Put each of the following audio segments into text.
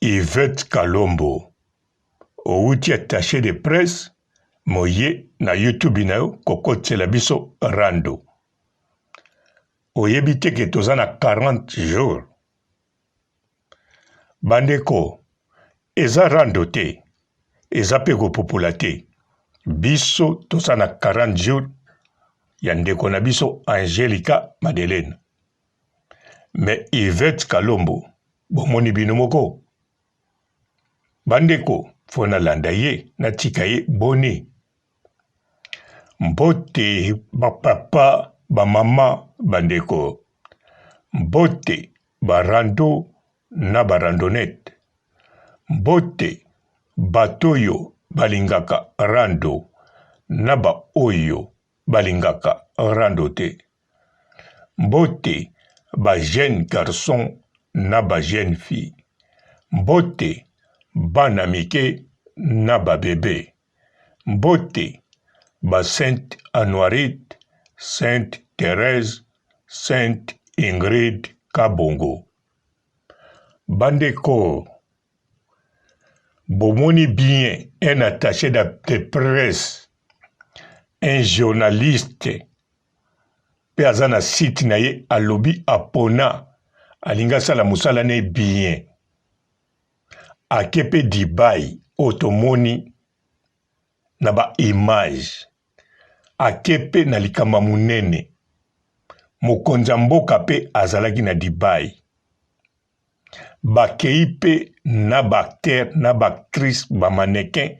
Yvette Kalombo, outi attaché de presse, moye na YouTube na yo kokotela biso rando. Oyebi te ke toza na 40 jours. Bandeko, eza rando te, eza pe kopopola te. Biso toza na 40 jours ya ndeko na biso Angelica Madeleine. Mais Yvette Kalombo, bomoni bino moko. Bandeko, fona landa ye, na tika ye boni. Mbote, ba papa, ba mama, bandeko. Mbote, ba rando, na ba randonnette. Mbote, batoyo, balingaka rando, na ba oyo, balingaka rando te. Mbote, ba jeune garçon, na ba jeune fille. Mbote, bana mike, na ba bébé. Mbote, ba Sainte Anoirite, Sainte Thérèse, Sainte Ingrid Kabongo. Bandeko, bomoni bien un attaché de presse, un journaliste, pe aza na site na ye alobi apona, alinga sala musala ne bien. Akepe Dubai, otomoni, na ba image. Akepe na likama munene. Mokonza mboka pe azalaki na Dubai. Bakei pe na ba acteur, na ba actrice, ba mannequin,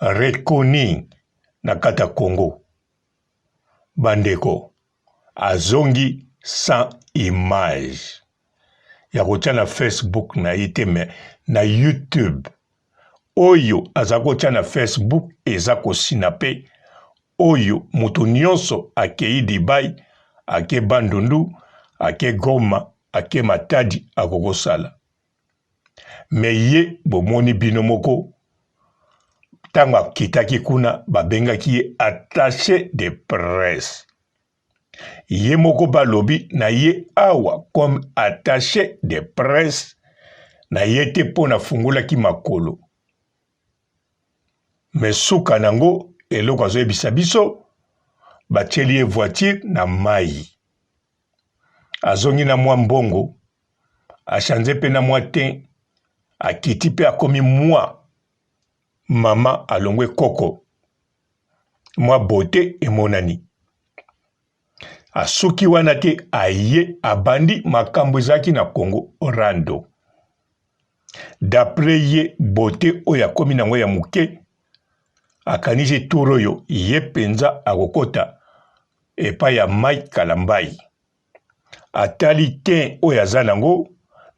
reconnus na kata Congo. Bandeko, azongi sans image. Ya kotia na Facebook na ite me na YouTube. Oyo azakotia na Facebook eza kosina pe. Oyo mutu nyonso akei Dubai, ake Bandundu, ake Goma, ake Matadi akokosala. Me ye bomoni bino moko. Tango akitaki kuna babengaki ye attaché de presse. Ye moko balobi na ye awa comme attaché de presse na ye te pona fungulaki makolo. Me suka nango eloko azoyebisa biso batieli ye voiture na mai. Azongi na mwa mbongo, achange pe na mwa te, akiti pe akomi mwa mama alongwe koko. Mwa bote emonani. Asuki wana te aye abandi makambo ezaki na Congo rando. D'après ye bote oya komi nango ya muke, akanisi turo yo ye penza akokota epa ya Mike Kalambai. Atali ten oya zanango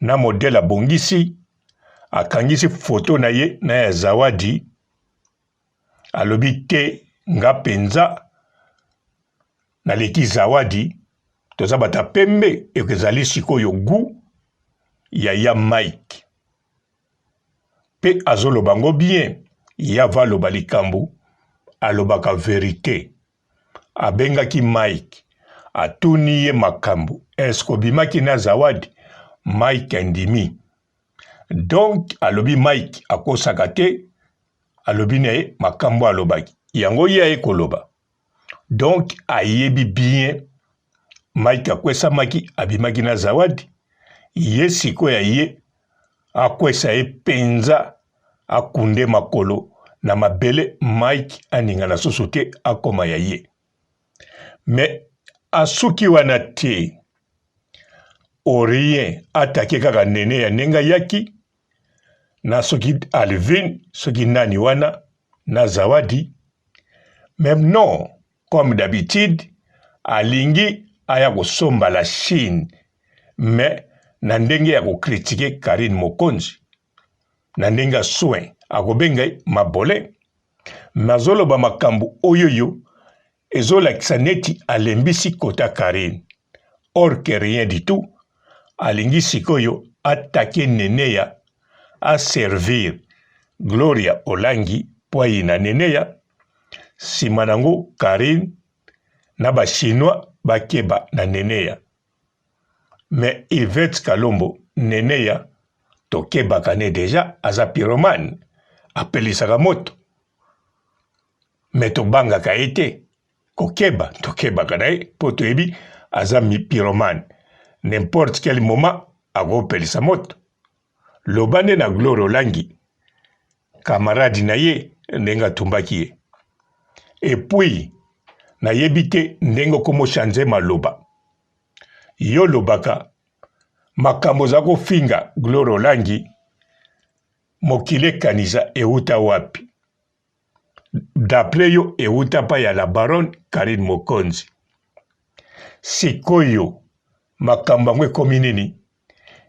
na modele abongisi, akangisi foto na ye na ya zawadi, alobi te nga penza na leki zawadi, toza bata pembe ekezali sikoyo gu ya Mike. Pe azoloba ngo bien, ya valoba likambu, alobaka verite. Abengaki Mike, atuni ye makambu, esko bimaki na zawadi, Mike ndimi. Donc, alobi Mike akosaka te, alobi na ye makambu alobaki. Yango ye koloba. Donc, ayebi bien, Mike akwesa maki, abimaki na zawadi, ye siko ya ye, akwesa ye penza, akunde makolo, na mabele Mike aninga na susu te akoma ya ye. Me asuki wana te, orien atake kaka nene ya nenga yaki, na soki Alvin, soki nani wana, na zawadi. Même non, comme d'habitude, alingi aya kosomba la Chine, mais na ndenge ya kokritike Karine Mokonzi, na ndenge ya soin, akobenga mabole, mazoloba makambu oyoyo, ezolakisa neti alembisi kota Karine. Or que rien du tout, alingi sikoyo atake neneya, a servir Gloria Olangi, poyi na neneya, simanango Karine, na ba chinois bakeba na neneya. Mais Yvette Kalombo, neneya, tokebaka ne deja aza pyromane apelisaka moto me tobangaka ye te tokebaka na ye mpo toyebi aza pyromane n'importe quel moment akopelisa moto loba nde na Gloire Olangi kamaradi na ye ndenge atumbaki ye epuis nayebi te ndenge okomochange maloba yo lobaka makambo za kofinga Gloire Olangi mokili ekanisa euta wapi d'après yo euta pa ya la baronne Karine Mokonzi sikoyo makambo yango ekomi nini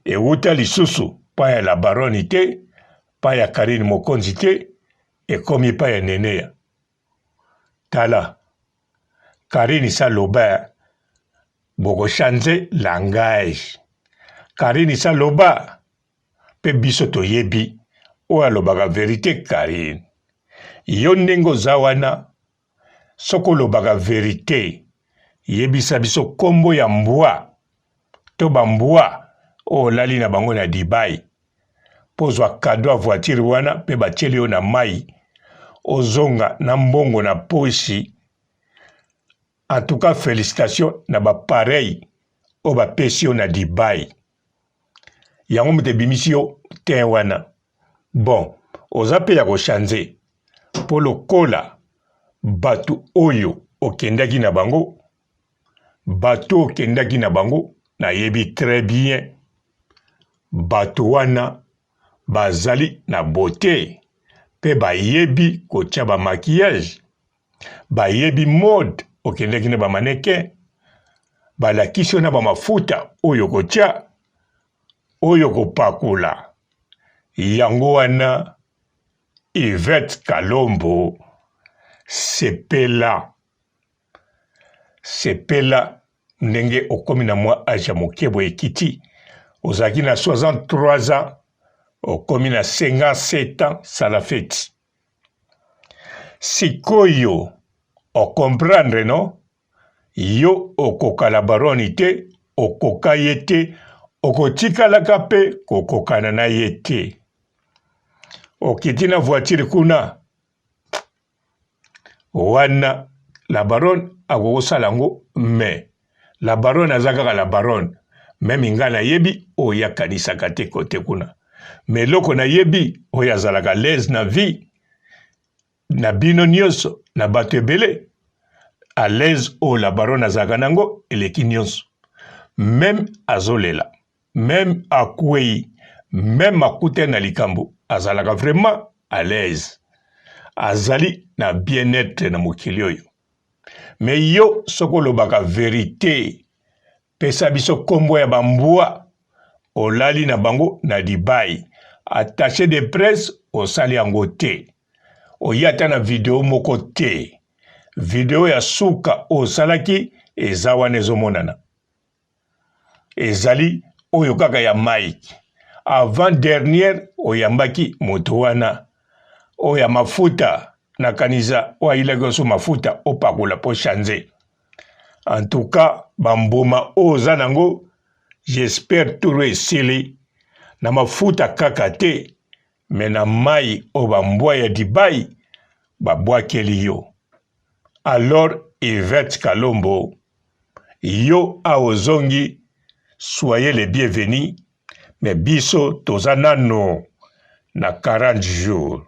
euta lisusu pa ya la baronne te pa ya Karine Mokonzi te ekomi pa ya Neneya tala Karine saloba bokochange langage Karine saloba pe biso toyebi oyo alobaka verité Karine yo ndenge oza wana soko olobaka verité yebisa biso kombo ya mbwa to bambwa oyo olali na bango na Dubai mpo ozwa kado ya voiture wana mpe batieli yo na mai ozonga na mbongo na poshi en tout cas félicitations na bapareil oyo bapesi yo na Dubai yango moto ebimisi yo te wana bon oza mpe ya kochange mpo lokola bato oyo okendaki na bango nayebi très bien bato wana bazali na beauté mpe bayebi kotia maquillage bayebi mode okendaki na bamaneke balakisi yo na bamafuta oyo kotia oyo kopakula yango wana Yvette Kalombo sepela ndenge okomi na mwa age ya mokebo ekiti ozalaki na 63 ans okomi na 57 ans sala feti sikoyo okomprendre no yo okokala baroni te okoka ye te okotikalaka mpe kokokana na ye te okiti na voiture kuna wana la baronne akokosala yango me la baronne aza kaka la baronne meme ngai nayebi oyo akanisaka te kote kuna me eloko nayebi oyo azalaka lese na vie na bino nyonso na bato ebele a lese oyo la baronne azalaka nango eleki nyonso meme azolela meme akwei meme akute na likambo azalaka vraiment à l'aise azali na bien-être na mokili oyo me yo soko olobaka verité pesa biso kombo ya bambwa olali na bango na Dubai attaché de presse osali yango te oya ata na video moko te video ya suka osalaki eza wana ezomonana ezali oyo kaka ya Mike avant dernière oyambaki moto wana oyo ya mafuta na kanisa oyo ayilaki oso mafuta opakula po change en tout cas bamboma oyo oza nango j'espère turo esili na mafuta kaka te me na mai oyo bambwa ya Dubai babwakeli yo alors Yvette Kalombo yo aozongi soyez les bienvenus mais biso toza nano na 40 jours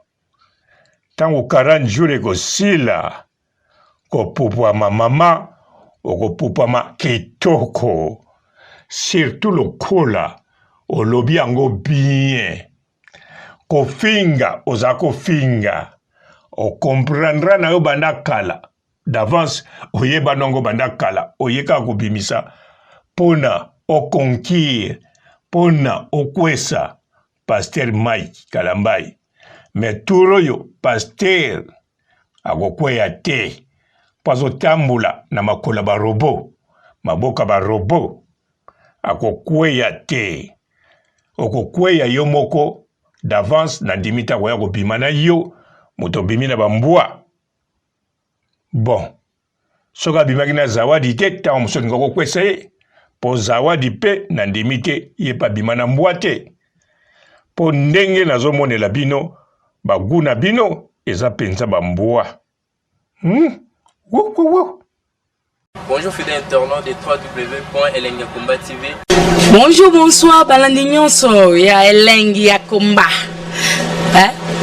tango 40 jours ekosila kopupwama mama okopupwama kitoko surtout lokola olobi yango bien kofinga oza kofinga okomprendra na yo banda kala d'avance oyeba nango banda kala oyeka kobimisa pona okonkir pona okwesa Pasteur Mike Kalambai me turo yo Pasteur akokweya te po azotambula na makola barobo maboka barobo akokweya te okokweya yo moko d'avance na ndimi ta koya kobima na yo moto obimi na bambwa bon soki abimaki na zawadi te ntango mosusu olinga kokwesa ye mpo zawadi mpe na ndimi te ye mpe abima na mbwa te po ndenge nazomonela bino baguna bino eza penza bamboa. Bonjour fidèles internautes de www.elengiakomba TV. Bonjour, bonsoir, balandi nyonso ya Elengi ya Komba,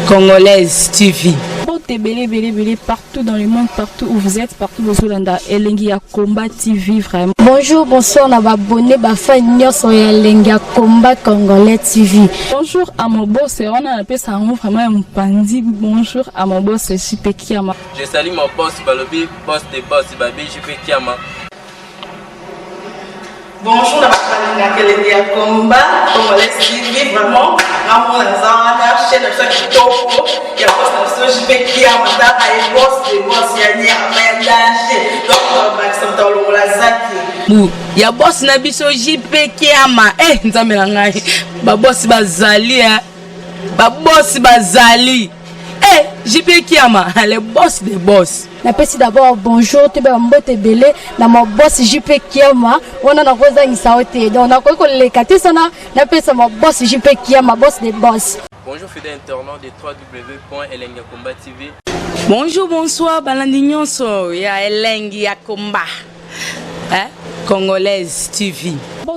Congolaise TV. Belé partout dans le monde, partout où vous êtes, partout où vous êtes, Elengi ya Komba TV vraiment. Bonjour, bonsoir, na abonné bafa nyonso ya Elengi ya Komba Congolais TV. Bonjour à mon boss, on a appelé ça vraiment un pandi. Bonjour à mon boss, JP Kiama. Je salue mon boss Balobi, boss des boss Babi, JP Kiama. Bonjour, na Elengi ya Komba Congolais TV vraiment. Amour na zana chaîne de ça qui topo. Il y a boss na JP Kiama, ta ay boss des boss ya ni amandaje. Donc Maxime Tolo la zaki. Ya boss na biso JP Kiama. Nzambe na ngai. Ba boss bazali ba boss bazali. JP Kiama, le boss des boss. Napesi d'abord bonjour, te ba mbote belé na mon boss JP Kiama. On a rosa ngisaote. Donc na ko lekate sana napesa mon boss JP Kiama, boss des boss. Bonjour fidèles internautes de www.elengiakomba TV. Bonjour, bonsoir, balandi nyonso ya Elengi ya Komba, Congolaise TV.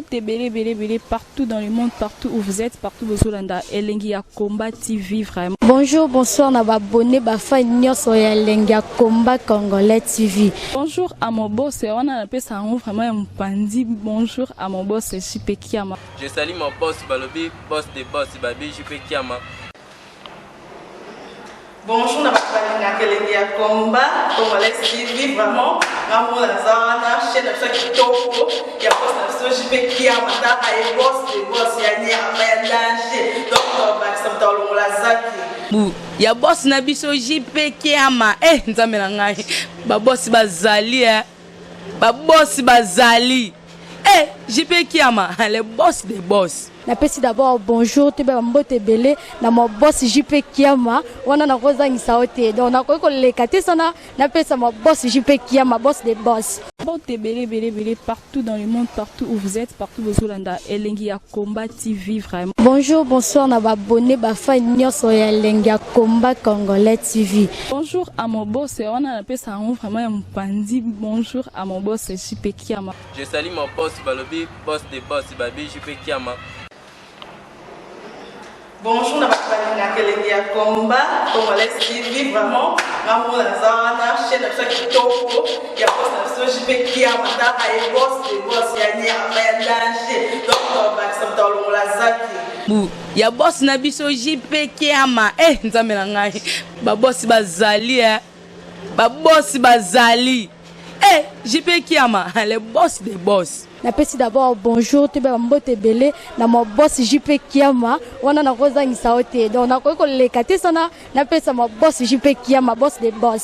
Belé partout dans le monde, partout où vous êtes, partout où vous êtes, Elengi ya Komba TV vraiment. Bonjour, bonsoir, na abonné bafa nyonso ya Elengi ya Komba Congolais TV. Bonjour à mon boss, on a appelé ça vraiment un pandi. Bonjour à mon boss, JP Kiama. Je salue mon boss Balobi, boss des boss Babi, JP Kiama. Bonjour, na Elengi ya Komba Congolais TV vraiment. Amour na zana chaîne de ça qui topo. Il y a boss na JP Kiama, ta ay boss des boss ya ni amandaje. Donc Maxime Tolo la zaki. Ya boss na biso JP Kiama. Nzambe na ngai. Ba boss bazali ba boss bazali. JP Kiama, le boss des boss. Napesi d'abord bonjour, te ba mbote belé na mon boss JP Kiama. On a rosa ngisaote. Donc na ko lekate sana napesa mon boss JP Kiama, boss des boss. Belé partout dans le monde, partout où vous êtes, partout où vous êtes, Elengi ya Komba TV vraiment. Bonjour, bonsoir, na abonné bafa nyonso ya Elengi ya Komba Congolais TV. Bonjour à mon boss, on a appelé ça vraiment un pandi. Bonjour à mon boss, JP Kiama. Je salue mon boss Balobi, boss des boss Babi, JP Kiama. Bonjour, na Elengi ya Komba Congolais TV vraiment. Amour na zana chaîne de ça qui topo. Il y a boss na JP Kiama, ta ay boss des boss ya ni amandaje. Donc Maxime Tolo la zaki. Ya boss na biso JP Kiama. Nzambe na ngai. Ba boss bazali ba boss bazali. JP Kiama, le boss des boss. Napesi d'abord bonjour, te ba mbote belé na mon boss JP Kiama. On a rosa ngisaote. Donc na ko lekate sana napesa mon boss JP Kiama, boss des boss.